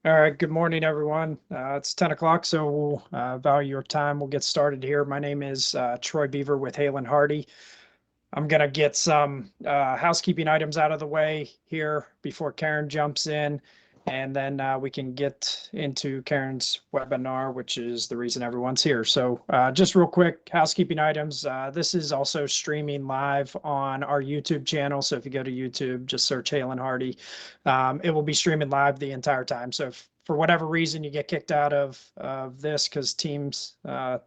All right, good morning, everyone. It's 10 o'clock, so we'll value your time. We'll get started here. My name is Troy Beaver with HalenHardy. I'm going to get some housekeeping items out of the way here before Karen jumps in, and then we can get into Karen's webinar, which is the reason everyone's here. So just real quick, housekeeping items. This is also streaming live on our YouTube channel. So if you go to YouTube, just search HalenHardy. It will be streaming live the entire time. So if for whatever reason you get kicked out of this because Teams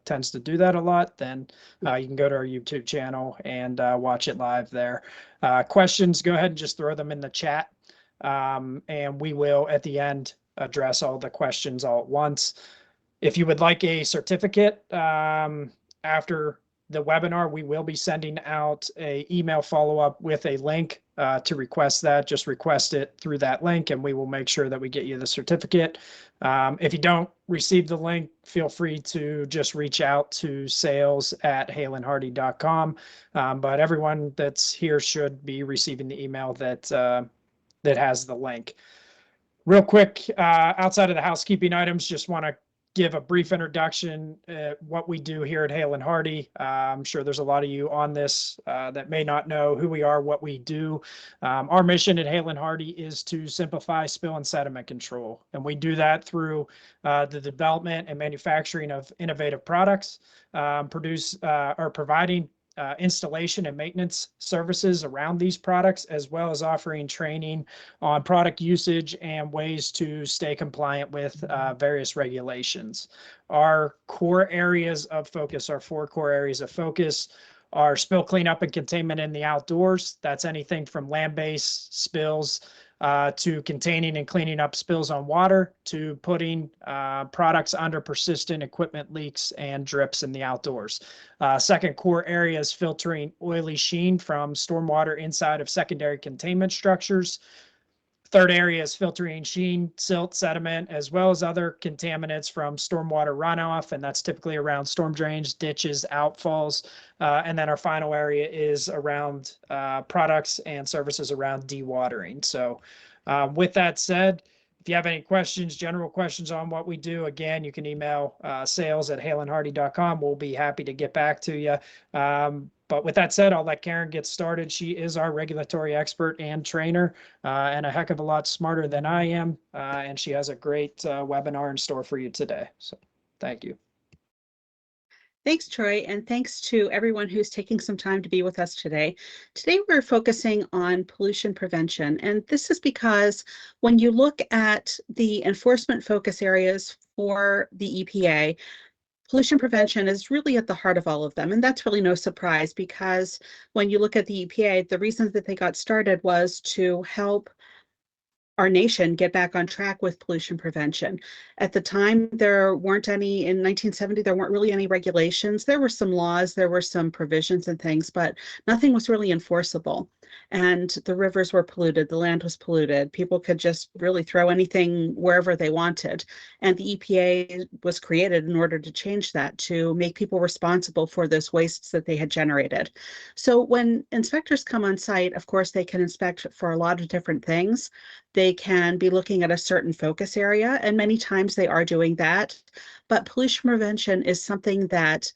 tends to do that a lot, then you can go to our YouTube channel and watch it live there. Questions, go ahead and just throw them in the chat. And we will, at the end, address all the questions all at once. If you would like a certificate after the webinar, we will be sending out an email follow-up with a link to request that. Just request it through that link, and we will make sure that we get you the certificate. If you don't receive the link, feel free to just reach out to sales@halenhardy.com. But everyone that's here should be receiving the email that has the link. Real quick, outside of the housekeeping items, just want to give a brief introduction what we do here at HalenHardy. I'm sure there's a lot of you on this that may not know who we are, what we do. Our mission at HalenHardy is to simplify spill and sediment control, and we do that through the development and manufacturing of innovative products, providing installation and maintenance services around these products, as well as offering training on product usage and ways to stay compliant with various regulations. Our core areas of focus, our four core areas of focus, are spill cleanup and containment in the outdoors. That's anything from land-based spills to containing and cleaning up spills on water, to putting products under persistent equipment leaks and drips in the outdoors. Second core area is filtering oily sheen from stormwater inside of secondary containment structures. Third area is filtering sheen, silt, sediment, as well as other contaminants from stormwater runoff, and that's typically around storm drains, ditches, outfalls. And then our final area is around products and services around dewatering. So with that said, if you have any questions, general questions on what we do, again, you can email sales@halenhardy.com. We'll be happy to get back to you. But with that said, I'll let Karen get started. She is our regulatory expert and trainer, and a heck of a lot smarter than I am. And she has a great webinar in store for you today. So thank you. Thanks, Troy, and thanks to everyone who's taking some time to be with us today. Today, we're focusing on pollution prevention, and this is because when you look at the enforcement focus areas for the EPA, pollution prevention is really at the heart of all of them, and that's really no surprise because when you look at the EPA, the reason that they got started was to help our nation get back on track with pollution prevention. At the time, there weren't any, in 1970, there weren't really any regulations. There were some laws, there were some provisions and things, but nothing was really enforceable. And the rivers were polluted, the land was polluted. People could just really throw anything wherever they wanted. And the EPA was created in order to change that, to make people responsible for those wastes that they had generated. So when inspectors come on site, of course, they can inspect for a lot of different things. They can be looking at a certain focus area, and many times they are doing that. But pollution prevention is something that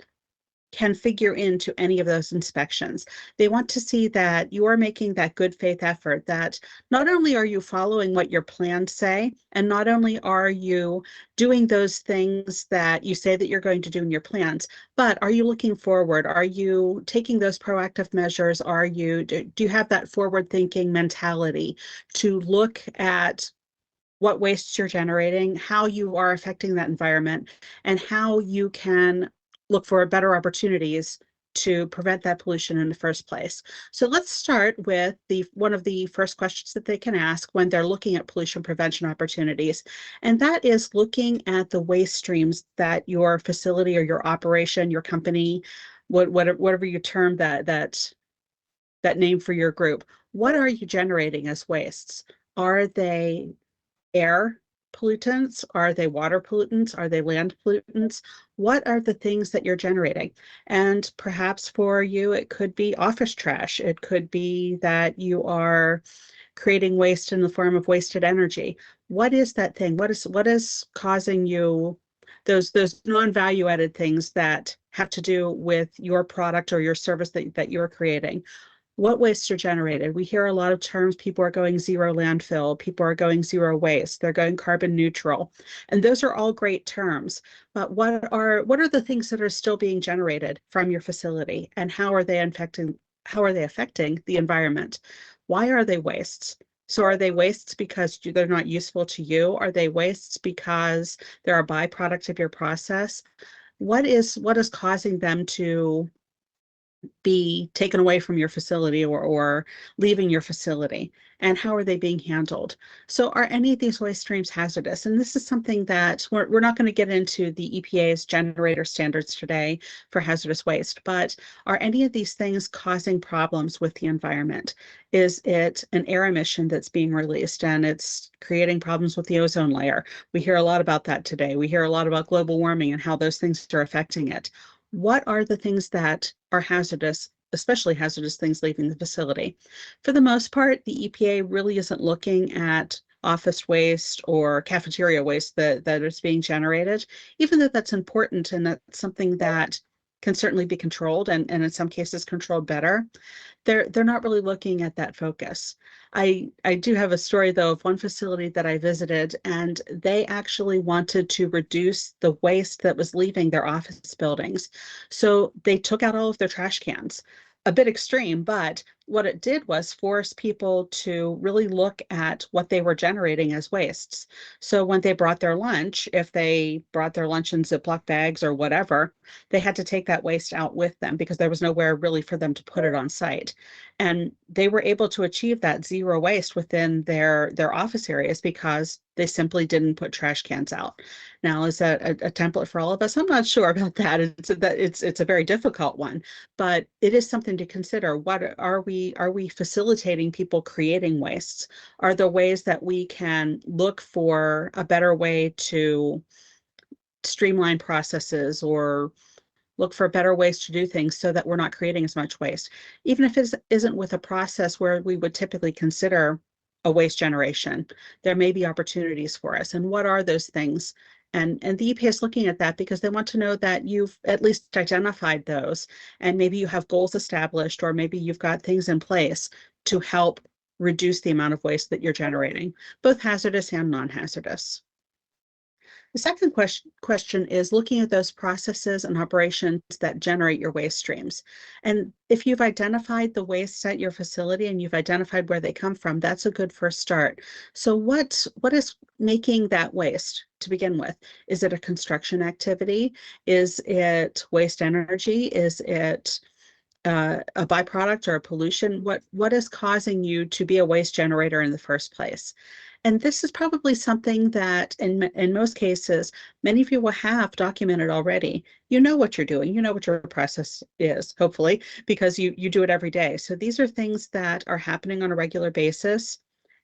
can figure into any of those inspections. They want to see that you are making that good faith effort, that not only are you following what your plans say, and not only are you doing those things that you say that you're going to do in your plans, but are you looking forward? Are you taking those proactive measures? Do you have that forward thinking mentality to look at what wastes you're generating, how you are affecting that environment, and how you can look for better opportunities to prevent that pollution in the first place. So let's start with one of the first questions that they can ask when they're looking at pollution prevention opportunities, and that is looking at the waste streams that your facility or your operation, your company, whatever you term that name for your group, what are you generating as wastes? Are they air pollutants? Are they water pollutants? Are they land pollutants? What are the things that you're generating? And perhaps for you, it could be office trash. It could be that you are creating waste in the form of wasted energy. what is that thing? What is causing you those non-value added things that have to do with your product or your service that you're creating? What wastes are generated? We hear a lot of terms. People are going zero landfill. People are going zero waste. They're going carbon neutral. And those are all great terms. But what are the things that are still being generated from your facility? And how are they affecting the environment? Why are they wastes? So are they wastes because they're not useful to you? Are they wastes because they're a byproduct of your process? What is causing them to be taken away from your facility or leaving your facility, and how are they being handled? So are any of these waste streams hazardous? And this is something that we're not going to get into the EPA's generator standards today for hazardous waste, but are any of these things causing problems with the environment? Is it an air emission that's being released and it's creating problems with the ozone layer? We hear a lot about that today. We hear a lot about global warming and how those things are affecting it. What are the things that are hazardous, especially hazardous things leaving the facility? For the most part, the EPA really isn't looking at office waste or cafeteria waste that is being generated, even though that's important and that's something that can certainly be controlled and in some cases controlled better. They're not really looking at that focus. I do have a story though of one facility that I visited, and they actually wanted to reduce the waste that was leaving their office buildings. So they took out all of their trash cans. A bit extreme, but what it did was force people to really look at what they were generating as wastes. So when they brought their lunch, if they brought their lunch in Ziploc bags or whatever, they had to take that waste out with them because there was nowhere really for them to put it on site. And they were able to achieve that zero waste within their office areas because they simply didn't put trash cans out. Now, is that a template for all of us? I'm not sure about that. It's a very difficult one, but it is something to consider. What are we facilitating people creating wastes? Are there ways that we can look for a better way to streamline processes or look for better ways to do things so that we're not creating as much waste, even if it isn't with a process where we would typically consider a waste generation? There may be opportunities for us. And what are those things? And the EPA is looking at that because they want to know that you've at least identified those, and maybe you have goals established, or maybe you've got things in place to help reduce the amount of waste that you're generating, both hazardous and non-hazardous. The second question is looking at those processes and operations that generate your waste streams. And if you've identified the waste at your facility and you've identified where they come from, that's a good first start. So what is making that waste to begin with? Is it a construction activity? Is it waste energy? Is it a byproduct or a pollution? What is causing you to be a waste generator in the first place? And this is probably something that in most cases, many of you will have documented already. You know what you're doing, you know what your process is, hopefully, because you do it every day. So these are things that are happening on a regular basis,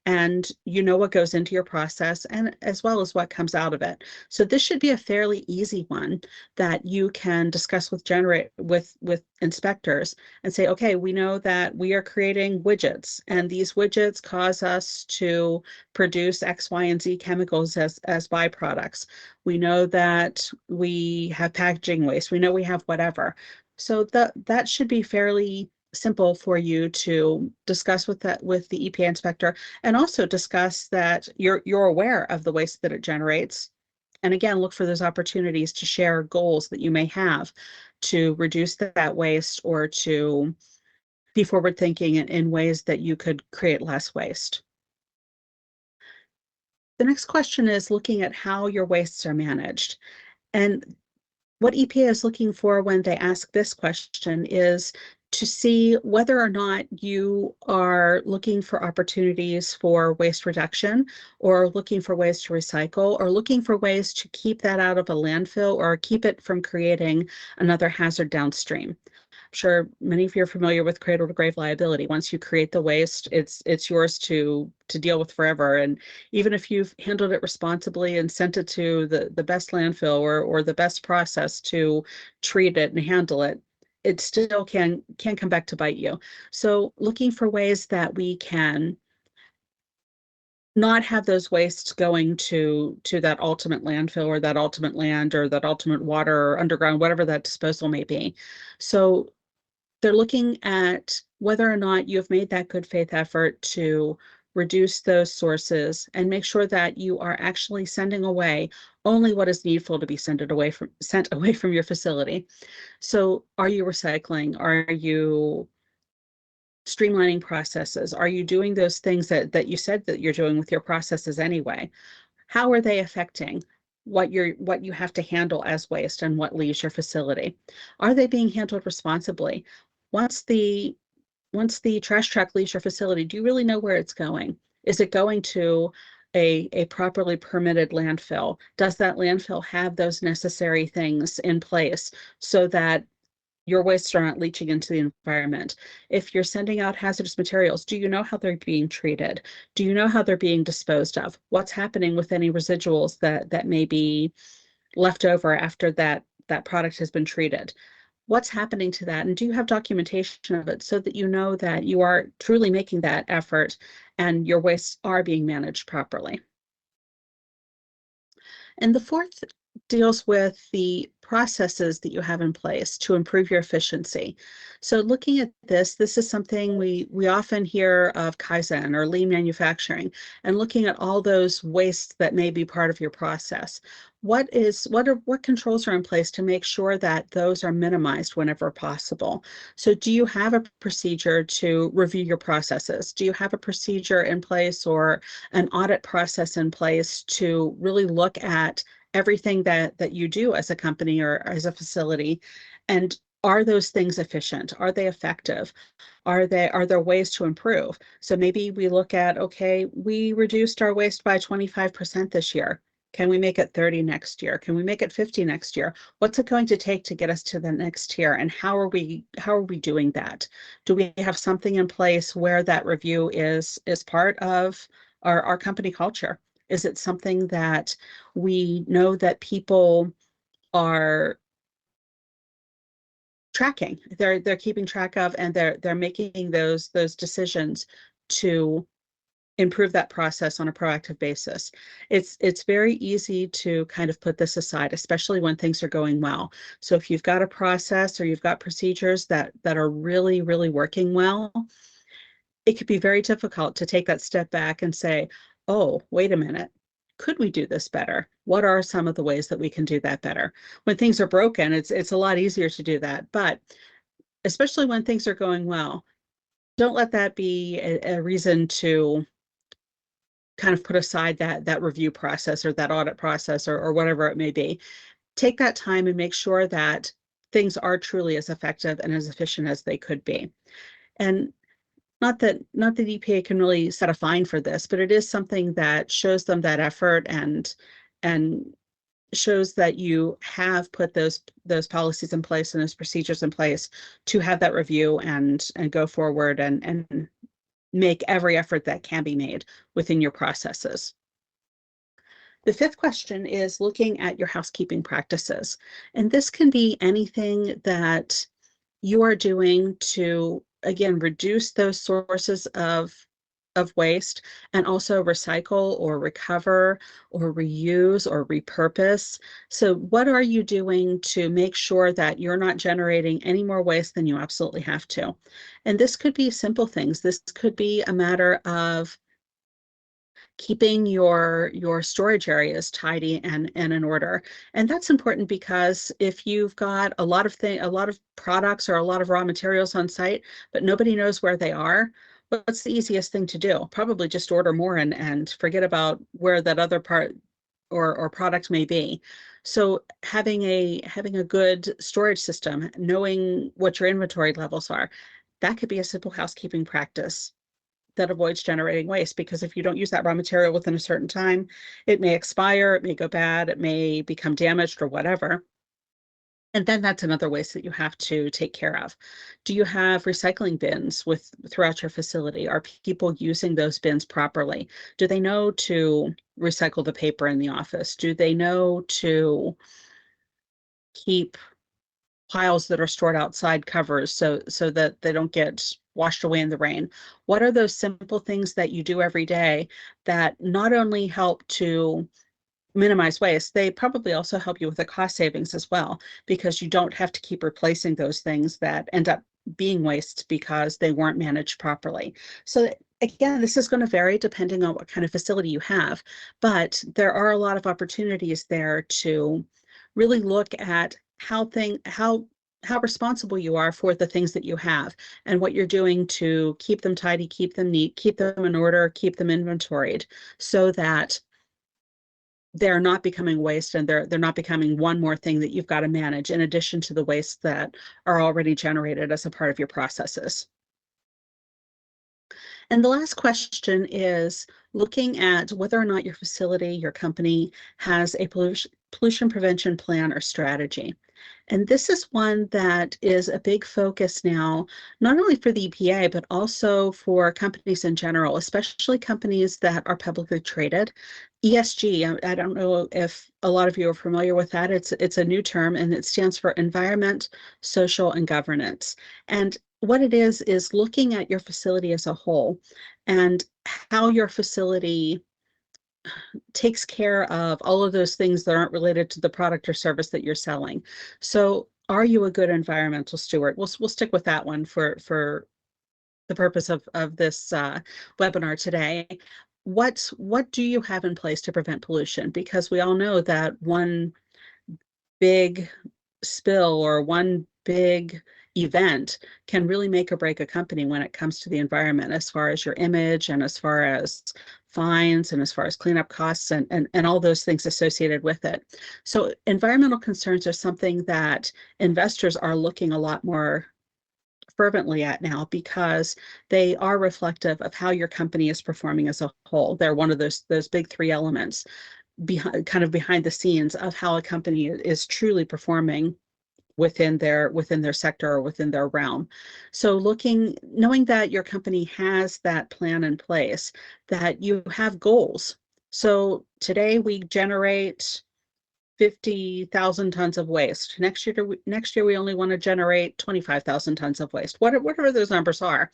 and you know what goes into your process and as well as what comes out of it. So this should be a fairly easy one that you can discuss with inspectors and say, okay, we know that we are creating widgets, and these widgets cause us to produce X, Y, and Z chemicals as byproducts. We know that we have packaging waste. We know we have whatever. So that should be fairly simple for you to discuss with the EPA inspector, and also discuss that you're aware of the waste that it generates. And again, look for those opportunities to share goals that you may have to reduce that waste or to be forward thinking in ways that you could create less waste. The next question is looking at how your wastes are managed. And what EPA is looking for when they ask this question is to see whether or not you are looking for opportunities for waste reduction, or looking for ways to recycle, or looking for ways to keep that out of a landfill or keep it from creating another hazard downstream. I'm sure many of you are familiar with cradle to grave liability. Once you create the waste, it's yours to deal with forever. And even if you've handled it responsibly and sent it to the best landfill or the best process to treat it and handle it, it still can come back to bite you. So looking for ways that we can not have those wastes going to that ultimate landfill or that ultimate land or that ultimate water or underground, whatever that disposal may be. So they're looking at whether or not you have made that good faith effort to reduce those sources and make sure that you are actually sending away only what is needful to be sent away from your facility. So are you recycling? Are you streamlining processes? Are you doing those things that you said that you're doing with your processes anyway? How are they affecting what you have to handle as waste and what leaves your facility? Are they being handled responsibly? Once the once the trash truck leaves your facility, do you really know where it's going? Is it going to a properly permitted landfill? Does that landfill have those necessary things in place so that your wastes are not leaching into the environment? If you're sending out hazardous materials, do you know how they're being treated? Do you know how they're being disposed of? What's happening with any residuals that may be left over after that product has been treated? What's happening to that? And do you have documentation of it so that you know that you are truly making that effort and your wastes are being managed properly? And the fourth deals with the processes that you have in place to improve your efficiency. So looking at this is something we often hear of Kaizen or lean manufacturing, and looking at all those wastes that may be part of your process. What controls are in place to make sure that those are minimized whenever possible? So do you have a procedure to review your processes? Do you have a procedure in place or an audit process in place to really look at everything that you do as a company or as a facility? And are those things efficient? Are they effective? Are there ways to improve? So maybe we look at, okay, we reduced our waste by 25% this year. Can we make it 30 next year? Can we make it 50 next year? What's it going to take to get us to the next tier? And how are we doing that? Do we have something in place where that review is part of our company culture? Is it something that we know that people are tracking? They're keeping track of, and they're making those decisions to improve that process on a proactive basis. It's very easy to kind of put this aside, especially when things are going well. So if you've got a process or you've got procedures that are really, really working well, it could be very difficult to take that step back and say, oh, wait a minute, could we do this better? What are some of the ways that we can do that better? When things are broken, it's a lot easier to do that. But especially when things are going well, don't let that be a reason to kind of put aside that review process or that audit process or whatever it may be. Take that time and make sure that things are truly as effective and as efficient as they could be. And not that EPA can really set a fine for this, but it is something that shows them that effort and shows that you have put those policies in place and those procedures in place to have that review and go forward and make every effort that can be made within your processes. The fifth question is looking at your housekeeping practices. And this can be anything that you are doing to, again, reduce those sources of waste and also recycle or recover or reuse or repurpose. So what are you doing to make sure that you're not generating any more waste than you absolutely have to? And this could be simple things. This could be a matter of keeping your storage areas tidy and in order. And that's important because if you've got a lot of products or a lot of raw materials on site, but nobody knows where they are, what's the easiest thing to do? Probably just order more and forget about where that other part or product may be. So having a good storage system, knowing what your inventory levels are, that could be a simple housekeeping practice that avoids generating waste, because if you don't use that raw material within a certain time, it may expire, it may go bad, it may become damaged or whatever. And then that's another waste that you have to take care of. Do you have recycling bins throughout your facility? Are people using those bins properly? Do they know to recycle the paper in the office? Do they know to keep piles that are stored outside covers so that they don't get washed away in the rain? What are those simple things that you do every day that not only help to minimize waste, they probably also help you with the cost savings as well, because you don't have to keep replacing those things that end up being waste because they weren't managed properly. So again, this is going to vary depending on what kind of facility you have, but there are a lot of opportunities there to really look at how responsible you are for the things that you have and what you're doing to keep them tidy, keep them neat, keep them in order, keep them inventoried, so that they're not becoming waste, and they're not becoming one more thing that you've got to manage in addition to the waste that are already generated as a part of your processes. And the last question is looking at whether or not your facility, your company, has a pollution prevention plan or strategy. And this is one that is a big focus now, not only for the EPA, but also for companies in general, especially companies that are publicly traded. ESG, I don't know if a lot of you are familiar with that. It's a new term, and it stands for environment, social, and governance. And what it is looking at your facility as a whole and how your facility takes care of all of those things that aren't related to the product or service that you're selling. So are you a good environmental steward? We'll stick with that one for the purpose of this webinar today. What do you have in place to prevent pollution? Because we all know that one big spill or one big event can really make or break a company when it comes to the environment, as far as your image and as far as fines and as far as cleanup costs and all those things associated with it. So environmental concerns are something that investors are looking a lot more fervently at now, because they are reflective of how your company is performing as a whole. They're one of those big three elements behind the scenes of how a company is truly performing within their sector or within their realm. So knowing that your company has that plan in place, that you have goals. So today we generate 50,000 tons of waste. Next year we only want to generate 25,000 tons of waste. Whatever those numbers are,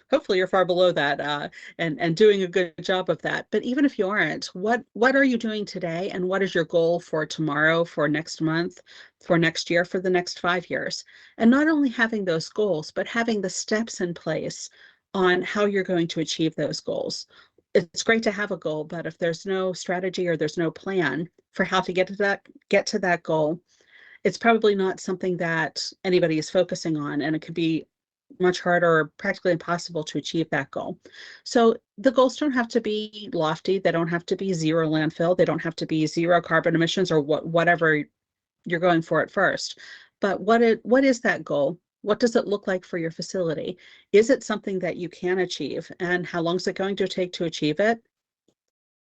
hopefully you're far below that, and doing a good job of that. But even if you aren't, what are you doing today, and what is your goal for tomorrow, for next month, for next year, for the next 5 years? And not only having those goals, but having the steps in place on how you're going to achieve those goals. It's great to have a goal, but if there's no strategy or there's no plan for how to get to that goal, it's probably not something that anybody is focusing on, and it could be much harder or practically impossible to achieve that goal. So the goals don't have to be lofty. They don't have to be zero landfill. They don't have to be zero carbon emissions, or whatever you're going for at first. But what is that goal? What does it look like for your facility? Is it something that you can achieve? And how long is it going to take to achieve it?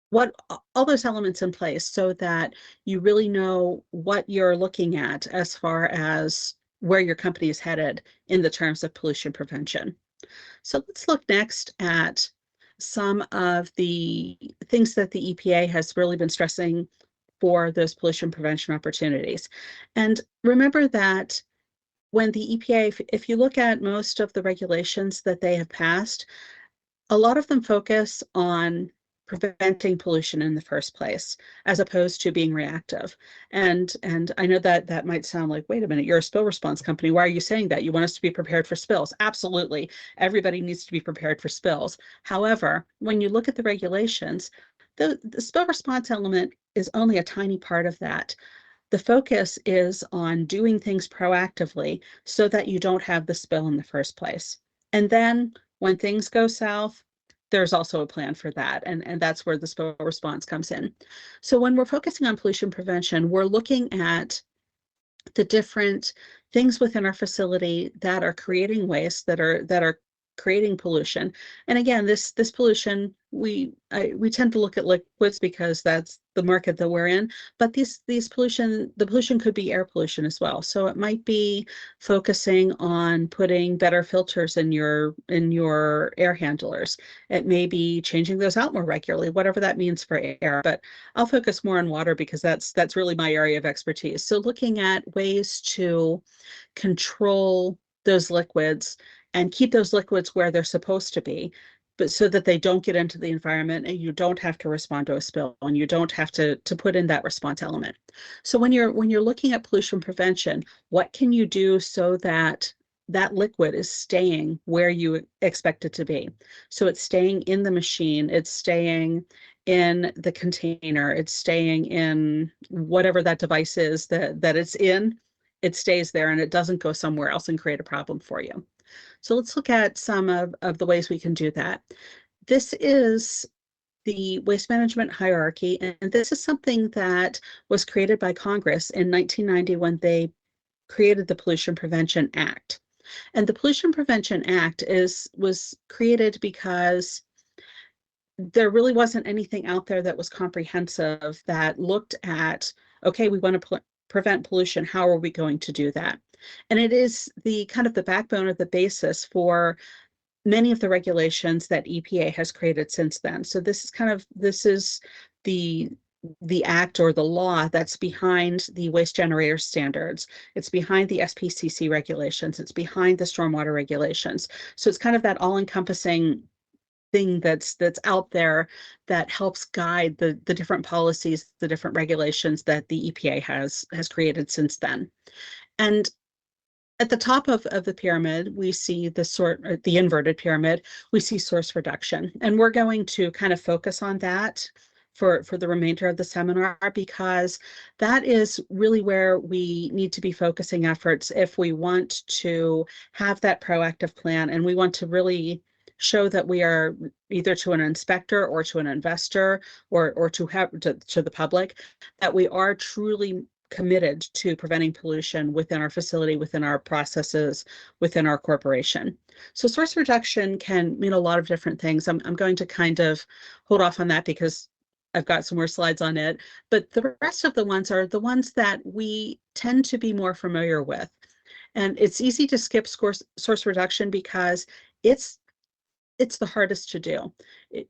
What all those elements in place, so that you really know what you're looking at as far as where your company is headed in the terms of pollution prevention. So let's look next at some of the things that the EPA has really been stressing for those pollution prevention opportunities. And remember that when the EPA, if you look at most of the regulations that they have passed, a lot of them focus on preventing pollution in the first place, as opposed to being reactive. And I know that might sound like, wait a minute, you're a spill response company. Why are you saying that? You want us to be prepared for spills? Absolutely. Everybody needs to be prepared for spills. However, when you look at the regulations, the spill response element is only a tiny part of that. The focus is on doing things proactively so that you don't have the spill in the first place. And then when things go south, there's also a plan for that. And that's where the spill response comes in. So when we're focusing on pollution prevention, we're looking at the different things within our facility that are creating waste, that are creating pollution. And again, this pollution, we tend to look at liquids because that's the market that we're in, but the pollution could be air pollution as well. So it might be focusing on putting better filters in your air handlers. It may be changing those out more regularly, whatever that means for air. But I'll focus more on water because that's really my area of expertise. So looking at ways to control those liquids and keep those liquids where they're supposed to be, but so that they don't get into the environment and you don't have to respond to a spill and you don't have to put in that response element. So when you're looking at pollution prevention, what can you do so that that liquid is staying where you expect it to be? So it's staying in the machine, it's staying in the container, it's staying in whatever that device is that it's in, it stays there and it doesn't go somewhere else and create a problem for you. So let's look at some of the ways we can do that. This is the waste management hierarchy, and this is something that was created by Congress in 1990 when they created the Pollution Prevention Act. And the Pollution Prevention Act was created because there really wasn't anything out there that was comprehensive that looked at, okay, we want to prevent pollution. How are we going to do that? And it is the kind of the backbone of the basis for many of the regulations that EPA has created since then. So this is the act or the law that's behind the waste generator standards. It's behind the SPCC regulations. It's behind the stormwater regulations. So it's kind of that all-encompassing thing that's out there that helps guide the different policies, the different regulations that the EPA has created since then. And at the top of the pyramid, we see the inverted pyramid, we see source reduction. And we're going to kind of focus on that for the remainder of the seminar, because that is really where we need to be focusing efforts if we want to have that proactive plan and we want to really show that we are either to an inspector or to an investor or to the public, that we are truly committed to preventing pollution within our facility, within our processes, within our corporation. So source reduction can mean a lot of different things. I'm going to kind of hold off on that because I've got some more slides on it, but the rest of the ones are the ones that we tend to be more familiar with. And it's easy to skip source reduction because it's the hardest to do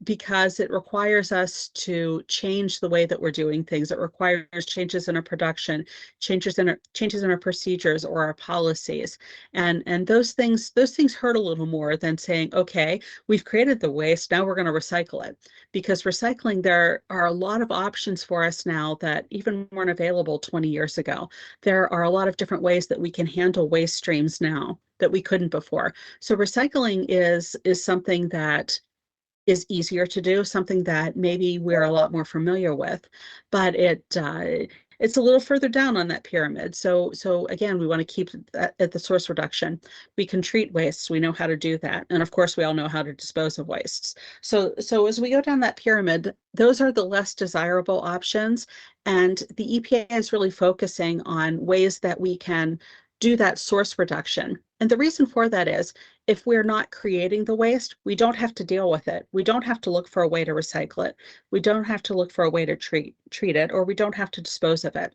because it requires us to change the way that we're doing things. It requires changes in our production, changes in our procedures or our policies. And those things hurt a little more than saying, okay, we've created the waste, now we're going to recycle it. Because recycling, there are a lot of options for us now that even weren't available 20 years ago. There are a lot of different ways that we can handle waste streams now that we couldn't before. So recycling is something that is easier to do, something that maybe we're a lot more familiar with, but it's a little further down on that pyramid. So again, we want to keep that at the source reduction. We can treat wastes, we know how to do that. And of course, we all know how to dispose of wastes. So as we go down that pyramid, those are the less desirable options. And the EPA is really focusing on ways that we can do that source reduction. And the reason for that is if we're not creating the waste, we don't have to deal with it. We don't have to look for a way to recycle it. We don't have to look for a way to treat it, or we don't have to dispose of it.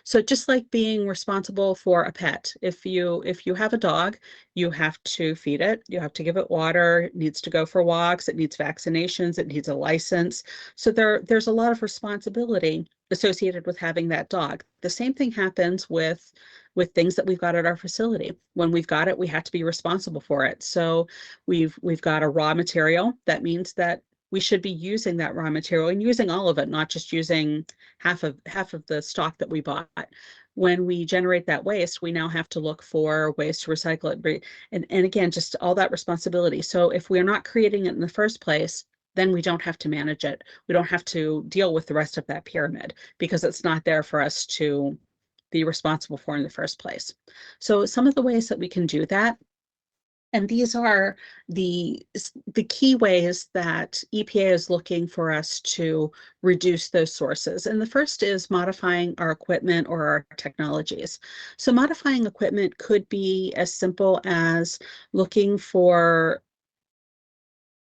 So just like being responsible for a pet, if you have a dog, you have to feed it, you have to give it water, it needs to go for walks, it needs vaccinations, it needs a license. So there's a lot of responsibility associated with having that dog. The same thing happens with things that we've got at our facility. When we've got it, we have to be responsible for it. So we've got a raw material. That means that we should be using that raw material and using all of it, not just using half of the stock that we bought. When we generate that waste, we now have to look for ways to recycle it. And again, just all that responsibility. So if we're not creating it in the first place, then we don't have to manage it. We don't have to deal with the rest of that pyramid because it's not there for us to be responsible for in the first place. So some of the ways that we can do that, and these are the key ways that EPA is looking for us to reduce those sources. And the first is modifying our equipment or our technologies. So modifying equipment could be as simple as looking for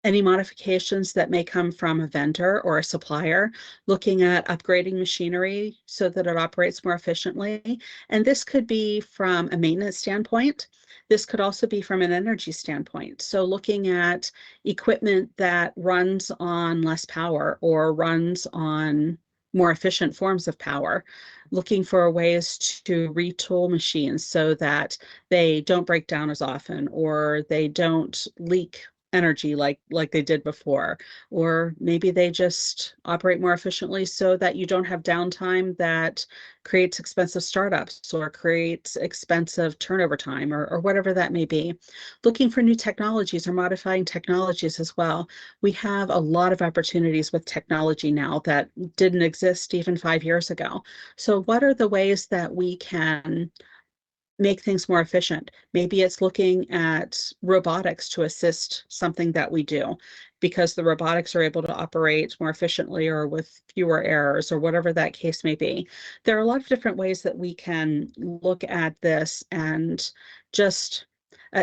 any modifications that may come from a vendor or a supplier, looking at upgrading machinery so that it operates more efficiently. And this could be from a maintenance standpoint. This could also be from an energy standpoint. So looking at equipment that runs on less power or runs on more efficient forms of power, looking for ways to retool machines so that they don't break down as often or they don't leak energy like they did before, or maybe they just operate more efficiently so that you don't have downtime that creates expensive startups or creates expensive turnover time, or whatever that may be. Looking for new technologies or modifying technologies as well. We have a lot of opportunities with technology now that didn't exist even 5 years ago. So what are the ways that we can make things more efficient? Maybe it's looking at robotics to assist something that we do, because the robotics are able to operate more efficiently or with fewer errors or whatever that case may be. There are a lot of different ways that we can look at this, and just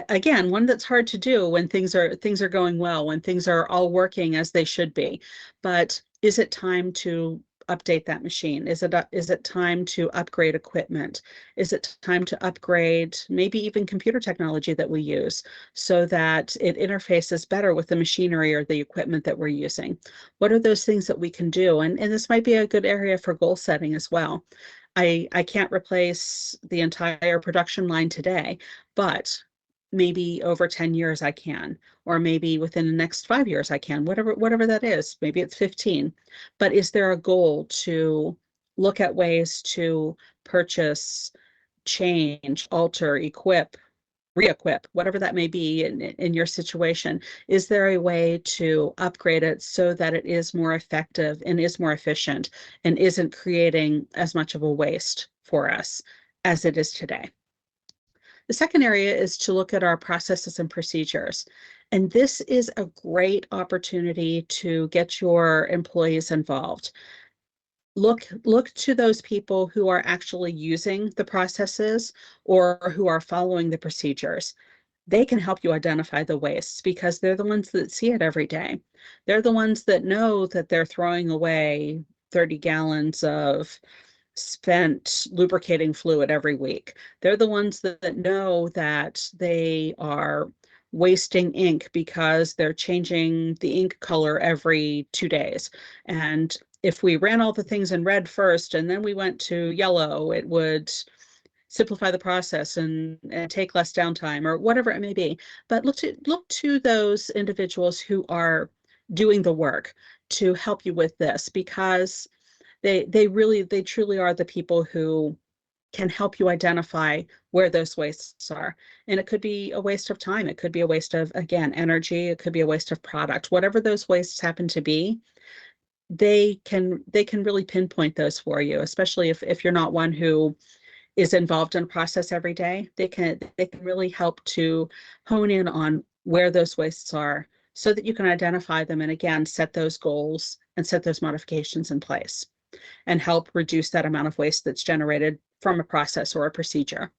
again, one that's hard to do when things are going well, when things are all working as they should be. But is it time to update that machine? Is it time to upgrade equipment? Is it time to upgrade maybe even computer technology that we use so that it interfaces better with the machinery or the equipment that we're using? What are those things that we can do? And this might be a good area for goal setting as well. I can't replace the entire production line today, but maybe over 10 years I can, or maybe within the next 5 years I can, whatever that is. Maybe it's 15. But is there a goal to look at ways to purchase, change, alter, equip, re-equip, whatever that may be in your situation? Is there a way to upgrade it so that it is more effective and is more efficient and isn't creating as much of a waste for us as it is today? The second area is to look at our processes and procedures. And this is a great opportunity to get your employees involved. Look to those people who are actually using the processes or who are following the procedures. They can help you identify the wastes because they're the ones that see it every day. They're the ones that know that they're throwing away 30 gallons of spent lubricating fluid every week. They're the ones that know that they are wasting ink because they're changing the ink color every 2 days. And if we ran all the things in red first and then we went to yellow, it would simplify the process and take less downtime or whatever it may be. But look to those individuals who are doing the work to help you with this, because they truly are the people who can help you identify where those wastes are. And it could be a waste of time. It could be a waste of, again, energy. It could be a waste of product. Whatever those wastes happen to be, they can really pinpoint those for you, especially if you're not one who is involved in a process every day. They can really help to hone in on where those wastes are so that you can identify them and, again, set those goals and set those modifications in place and help reduce that amount of waste that's generated from a process or a procedure.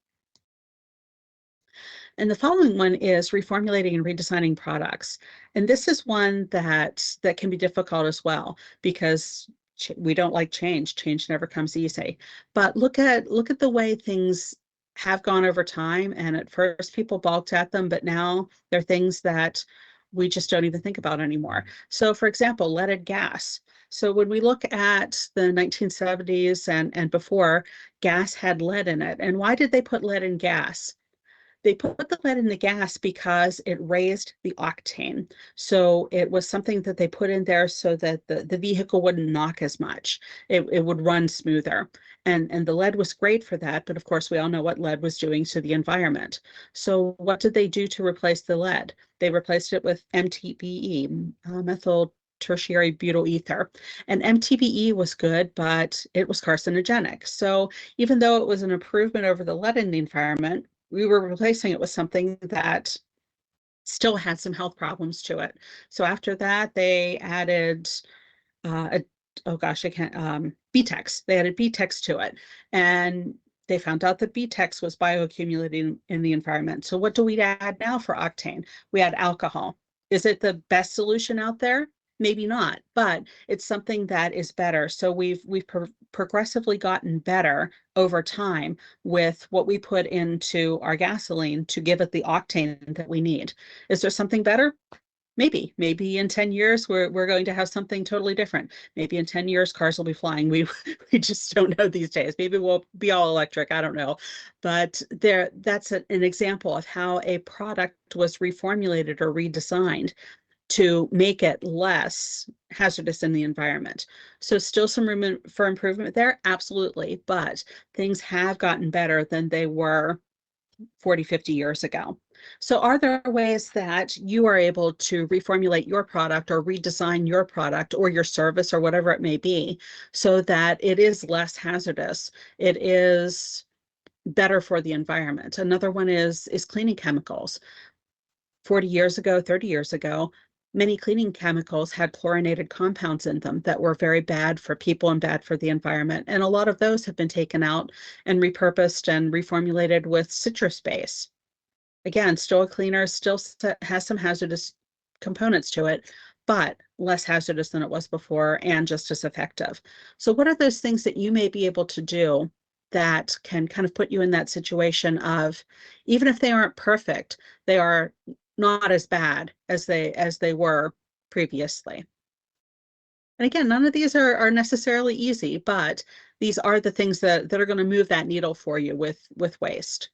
And the following one is reformulating and redesigning products. And this is one that can be difficult as well, because we don't like change. Change never comes easy. But look at the way things have gone over time. And at first people balked at them, but now they're things that we just don't even think about anymore. So for example, leaded gas. So when we look at the 1970s and before, gas had lead in it. And why did they put lead in gas? They put the lead in the gas because it raised the octane. So it was something that they put in there so that the vehicle wouldn't knock as much. It would run smoother. And the lead was great for that. But of course, we all know what lead was doing to the environment. So what did they do to replace the lead? They replaced it with MTBE, methyl tertiary butyl ether. And MTBE was good, but it was carcinogenic. So even though it was an improvement over the lead in the environment, we were replacing it with something that still had some health problems to it. So after that, they added, oh gosh, I can't, BTEX. They added BTEX to it. And they found out that BTEX was bioaccumulating in the environment. So what do we add now for octane? We add alcohol. Is it the best solution out there? Maybe not, but it's something that is better. So we've progressively gotten better over time with what we put into our gasoline to give it the octane that we need. Is there something better? Maybe in 10 years we're going to have something totally different. Maybe in 10 years cars will be flying. We just don't know these days. Maybe we'll be all electric. I don't know. But that's an example of how a product was reformulated or redesigned to make it less hazardous in the environment. So still some room for improvement there, absolutely, but things have gotten better than they were 40, 50 years ago. So are there ways that you are able to reformulate your product or redesign your product or your service or whatever it may be so that it is less hazardous? It is better for the environment. Another one is cleaning chemicals. 40 years ago, 30 years ago, many cleaning chemicals had chlorinated compounds in them that were very bad for people and bad for the environment. And a lot of those have been taken out and repurposed and reformulated with citrus base. Again, still a cleaner, still has some hazardous components to it, but less hazardous than it was before and just as effective. So what are those things that you may be able to do that can kind of put you in that situation of, even if they aren't perfect, they are not as bad as they were previously? And again, none of these are necessarily easy, but these are the things that are going to move that needle for you with waste.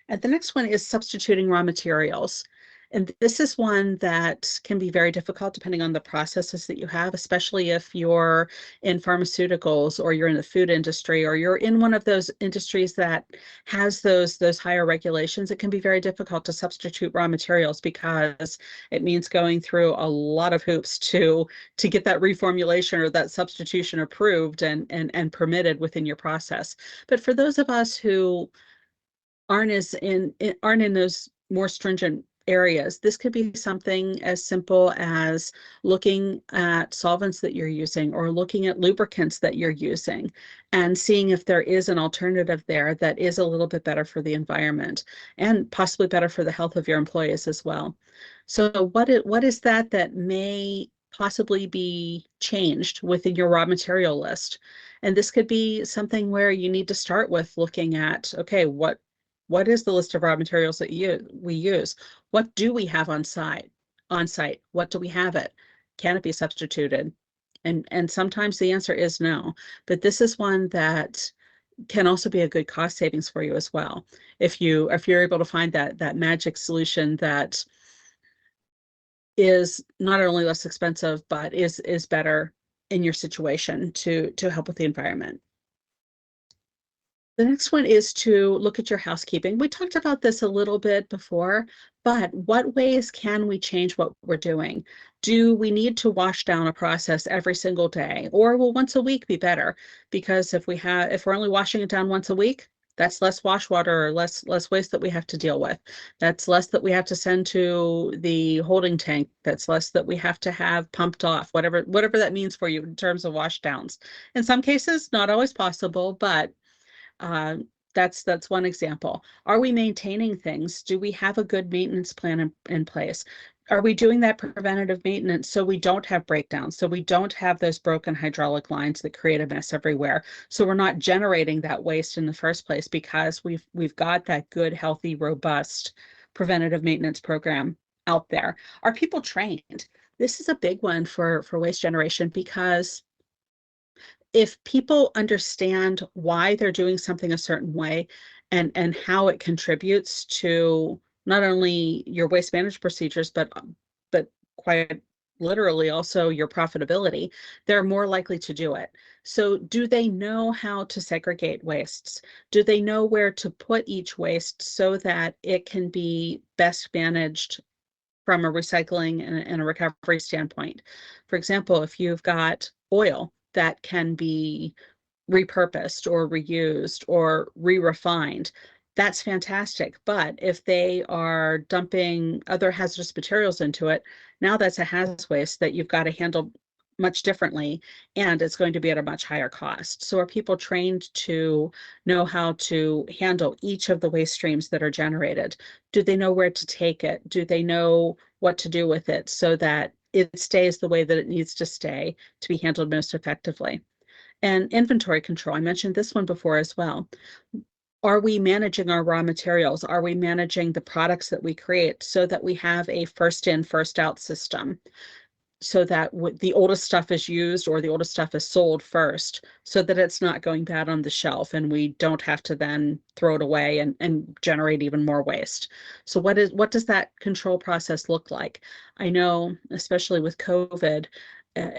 And the next one is substituting raw materials. And this is one that can be very difficult depending on the processes that you have, especially if you're in pharmaceuticals or you're in the food industry or you're in one of those industries that has those higher regulations. It can be very difficult to substitute raw materials because it means going through a lot of hoops to get that reformulation or that substitution approved and permitted within your process. But for those of us who aren't in those more stringent areas, this could be something as simple as looking at solvents that you're using or looking at lubricants that you're using and seeing if there is an alternative there that is a little bit better for the environment and possibly better for the health of your employees as well. So what is that may possibly be changed within your raw material list? And this could be something where you need to start with looking at, okay, what is the list of raw materials that we use? What do we have on site? What do we have it? Can it be substituted? And sometimes the answer is no. But this is one that can also be a good cost savings for you as well. If you're able to find that magic solution that is not only less expensive, but is better in your situation to help with the environment. The next one is to look at your housekeeping. We talked about this a little bit before, but what ways can we change what we're doing? Do we need to wash down a process every single day? Or will once a week be better? Because if we're only washing it down once a week, that's less wash water or less waste that we have to deal with. That's less that we have to send to the holding tank. That's less that we have to have pumped off, whatever that means for you in terms of wash downs. In some cases, not always possible, but uh, that's one example. Are we maintaining things? Do we have a good maintenance plan in place? Are we doing that preventative maintenance so we don't have breakdowns, so we don't have those broken hydraulic lines that create a mess everywhere? So we're not generating that waste in the first place because we've got that good, healthy, robust preventative maintenance program out there. Are people trained? This is a big one for waste generation because if people understand why they're doing something a certain way and how it contributes to not only your waste management procedures, but quite literally also your profitability, they're more likely to do it. So do they know how to segregate wastes? Do they know where to put each waste so that it can be best managed from a recycling and a recovery standpoint? For example, if you've got oil that can be repurposed or reused or re-refined, that's fantastic. But if they are dumping other hazardous materials into it, now that's a hazardous waste that you've got to handle much differently, and it's going to be at a much higher cost. So are people trained to know how to handle each of the waste streams that are generated? Do they know where to take it? Do they know what to do with it so that it stays the way that it needs to stay to be handled most effectively? And inventory control, I mentioned this one before as well. Are we managing our raw materials? Are we managing the products that we create so that we have a first in, first out system? So that the oldest stuff is used or the oldest stuff is sold first, so that it's not going bad on the shelf and we don't have to then throw it away and generate even more waste. So what does that control process look like? I know, especially with COVID, uh,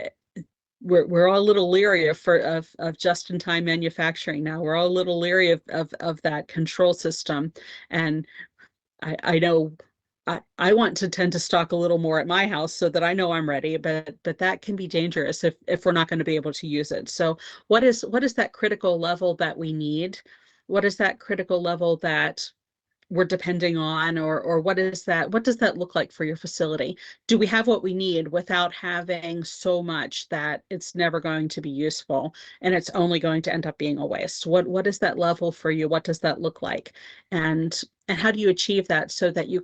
we're all a little leery of just-in-time manufacturing now. We're all a little leery of that control system. And I know I want to tend to stock a little more at my house so that I know I'm ready, but that can be dangerous if we're not going to be able to use it. So what is that critical level that we need? What is that critical level that we're depending on, or what does that look like for your facility? Do we have what we need without having so much that it's never going to be useful and it's only going to end up being a waste? What is that level for you? What does that look like? And how do you achieve that so that you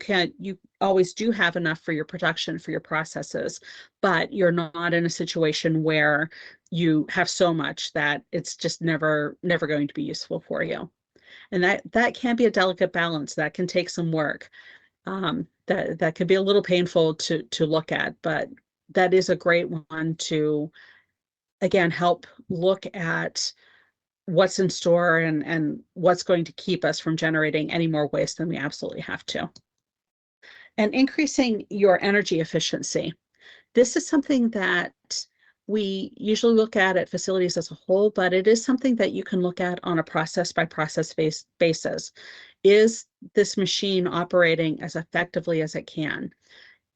always do have enough for your production, for your processes, but you're not in a situation where you have so much that it's just never going to be useful for you? And that can be a delicate balance. That can take some work. That can be a little painful to look at, but that is a great one to, again, help look at what's in store and what's going to keep us from generating any more waste than we absolutely have to. And increasing your energy efficiency. This is something that we usually look at facilities as a whole, but it is something that you can look at on a process by process basis. Is this machine operating as effectively as it can?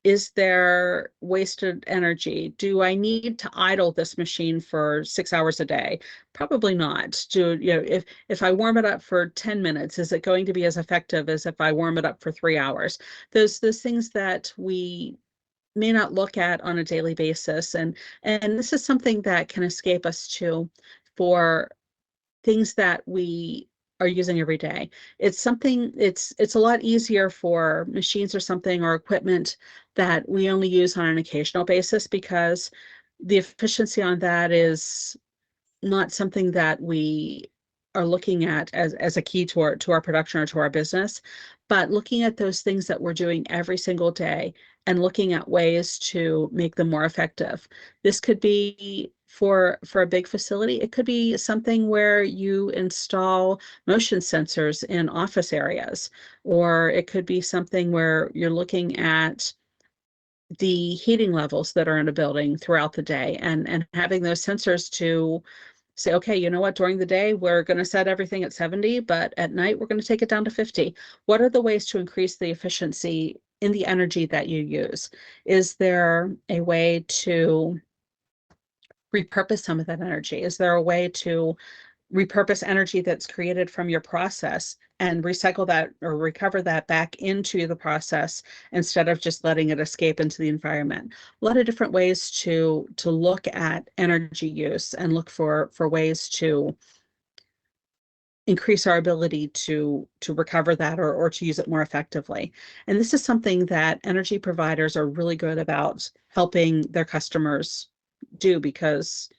Is there wasted energy? Do I need to idle this machine for 6 hours a day? Probably not. If I warm it up for 10 minutes, is it going to be as effective as if I warm it up for 3 hours? Those things that we may not look at on a daily basis. And this is something that can escape us too for things that we are using every day. It's a lot easier for machines or something or equipment that we only use on an occasional basis, because the efficiency on that is not something that we are looking at as a key to our production or to our business, but looking at those things that we're doing every single day and looking at ways to make them more effective. This could be for a big facility. It could be something where you install motion sensors in office areas, or it could be something where you're looking at the heating levels that are in a building throughout the day and having those sensors to say, okay, you know what, during the day, we're going to set everything at 70, but at night, we're going to take it down to 50. What are the ways to increase the efficiency in the energy that you use? Is there a way to repurpose some of that energy? Is there a way to repurpose energy that's created from your process and recycle that or recover that back into the process instead of just letting it escape into the environment? A lot of different ways to look at energy use and look for ways to increase our ability to recover that or to use it more effectively. And this is something that energy providers are really good about helping their customers do, because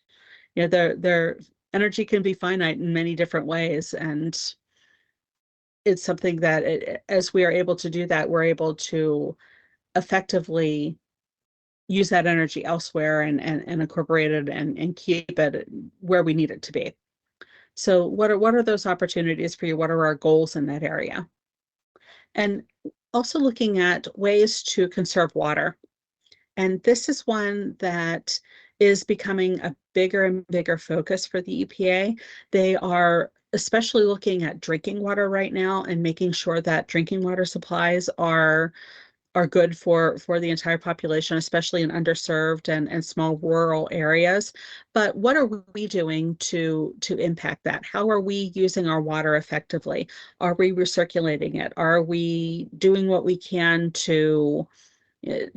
their energy can be finite in many different ways, and it's something that as we are able to do that, we're able to effectively use that energy elsewhere and incorporate it and keep it where we need it to be. So what are those opportunities for you? What are our goals in that area? And also looking at ways to conserve water. And this is one that is becoming a bigger and bigger focus for the EPA. They are especially looking at drinking water right now and making sure that drinking water supplies are good for the entire population, especially in underserved and small rural areas. But what are we doing to impact that? How are we using our water effectively? Are we recirculating it? Are we doing what we can to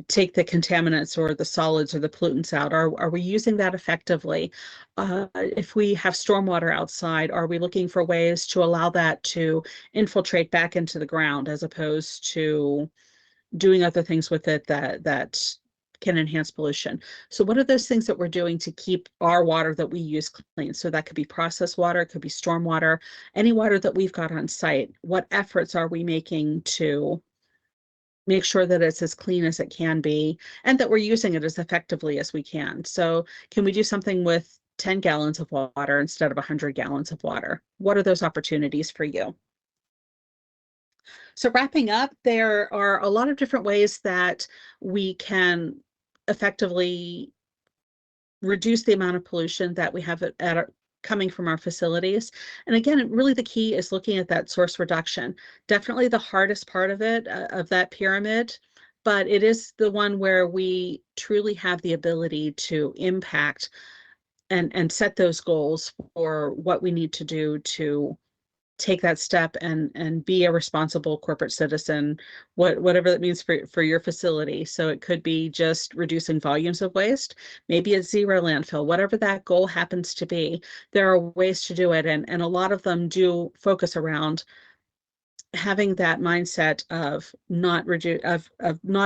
take the contaminants or the solids or the pollutants out? Are we using that effectively? If we have stormwater outside, are we looking for ways to allow that to infiltrate back into the ground as opposed to doing other things with it that can enhance pollution? So what are those things that we're doing to keep our water that we use clean? So that could be processed water, it could be stormwater, any water that we've got on site. What efforts are we making to make sure that it's as clean as it can be and that we're using it as effectively as we can? So can we do something with 10 gallons of water instead of 100 gallons of water? What are those opportunities for you? So wrapping up, there are a lot of different ways that we can effectively reduce the amount of pollution that we have coming from our facilities. And again, really the key is looking at that source reduction. Definitely the hardest part of it, of that pyramid, but it is the one where we truly have the ability to impact and set those goals for what we need to do to take that step and be a responsible corporate citizen, whatever that means for your facility. So it could be just reducing volumes of waste, maybe it's zero landfill, whatever that goal happens to be. There are ways to do it, and a lot of them do focus around having that mindset of not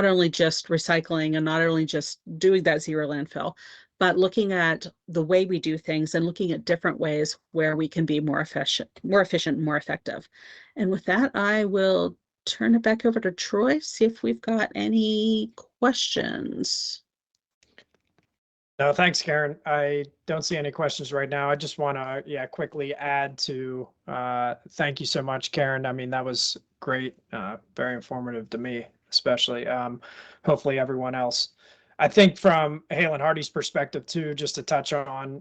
only just recycling and not only just doing that zero landfill, but looking at the way we do things and looking at different ways where we can be more efficient, more effective. And with that, I will turn it back over to Troy, see if we've got any questions. No, thanks, Karen. I don't see any questions right now. I just want to, quickly add to, thank you so much, Karen. I mean, that was great, very informative to me, especially, hopefully everyone else. I think from HalenHardy's perspective too, just to touch on,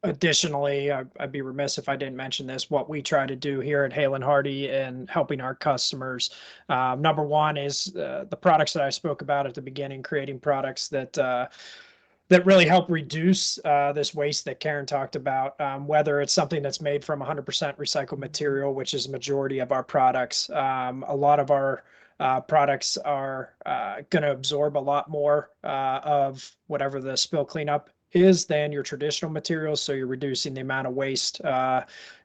additionally, I'd be remiss if I didn't mention this, what we try to do here at HalenHardy and helping our customers. Number one is the products that I spoke about at the beginning, creating products that really help reduce this waste that Karen talked about, whether it's something that's made from 100% recycled material, which is the majority of our products. A lot of our products are going to absorb a lot more of whatever the spill cleanup is than your traditional materials. So you're reducing the amount of waste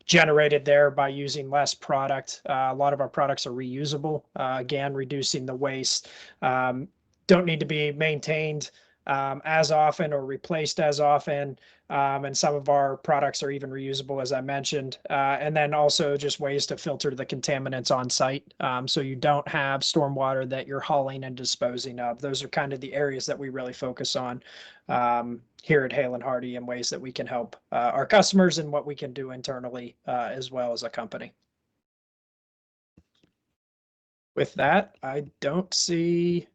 generated there by using less product. A lot of our products are reusable, again, reducing the waste. Don't need to be maintained as often or replaced as often. And some of our products are even reusable, as I mentioned. And then also just ways to filter the contaminants on site. So you don't have stormwater that you're hauling and disposing of. Those are kind of the areas that we really focus on here at HalenHardy, and ways that we can help our customers and what we can do internally as well as a company. With that, I don't see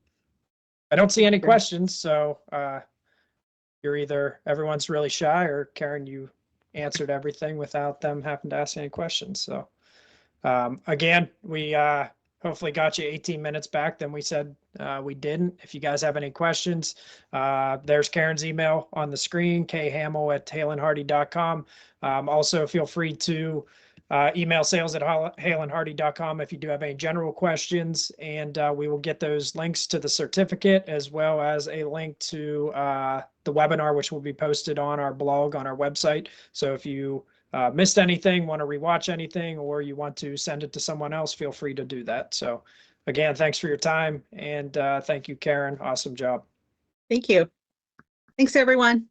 any questions. So you're either everyone's really shy, or Karen, you answered everything without them having to ask any questions. So again, we hopefully got you 18 minutes back than we said we didn't. If you guys have any questions, there's Karen's email on the screen, khamel@halenhardy.com. Also, feel free to email sales@halenhardy.com if you do have any general questions, and we will get those links to the certificate as well as a link to the webinar, which will be posted on our blog on our website. So if you missed anything, want to rewatch anything, or you want to send it to someone else, feel free to do that. So again, thanks for your time, and thank you, Karen. Awesome job. Thank you. Thanks, everyone.